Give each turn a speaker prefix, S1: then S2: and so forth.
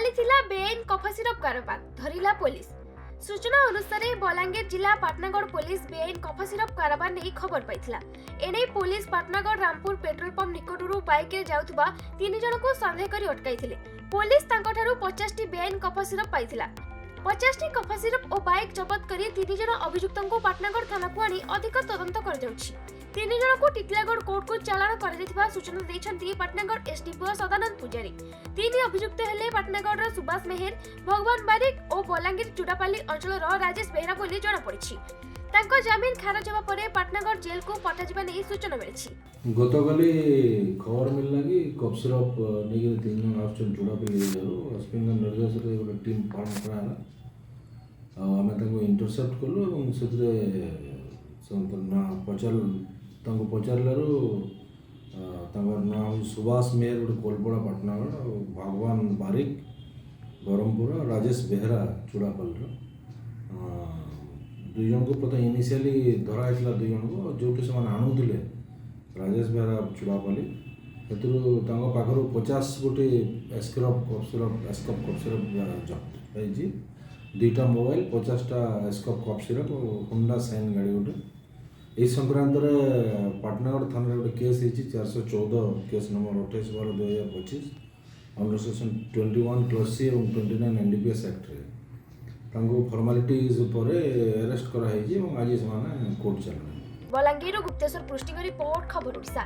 S1: चली बेआईन cough syrup कारोबार धरिला police. सूचना अनुसार बलांगीर जिला पाटनागढ़ पुलिस बेआईन कफा सिरप कारोबार नहीं खबर पाइथिला। एने police Patnagarh Rampur petrol pump निकटरू बाइक रे जाउथबा 3 जन को संदेह करी अटकाइथिले। पुलिस तांकठारु 50 टी बेआईन कफा सिरप पाइथिला। 50 टी कफा सिरप और बाइक जबत करी 3 जन अभियुक्तों को पाटनागढ़ थाना को आनी अधिक तदंत कर जाउछि। 3 जन को टिटलागढ़ कोर्ट को चालान कर देथिबा सूचना दैछन्ती पाटनागढ़ एसडीपीओ सदानंद पुजारी। 3 अभियुक्त हेले पाटनागढ़ सुभाष मेहर, भगवान बारिक और बलांगीर चुडापाली अंचल राजेश बेहरा बोली जना पड़िछि। तांको जमीन खारज होबा परे पाटनागढ़ जेल को पठाजिबा नै सूचना मिलिछि।
S2: गतकाली खबर मिलला कि कफ सिरप नेगे 3 जन आछन चुडापाली जारो अस्पिंग निर्देश रे एक टीम फॉर्म कराला। आमे ताको इंटरसेप्ट करलो और सेतरे संतना पचल ताको पचारलारो तांगर नाम सुभाष मेहर गोटे कोलपड़ा पाटनागढ़ और भगवान बारिक बरमपुर राजेश बेहरा चुड़ापाल दुई जन को प्रथम इनिशियली धरा है 2 जन को जो कि से आणुले राजेश बेहरा चुड़ापाली से पाखर 50 गोटे एस्क्रप कफ सिरप जब्त है। 2टा मोबाइल 50टा एस्कप कफ सिरप और होंडा साइन गाड़ी गोटे यही संक्रांत पाटनागढ़ थाना गोटे केस है 414 केस नंबर 28/2025 अंडर सेक्शन 21 और 29 एनडीपीएस एक्ट फॉर्मालिटीज पर अरेस्ट कराई आज से कोर्ट चल।
S1: बलांगीर गुप्तेश्वर पृष्टि रिपोर्ट खबर ओडिशा।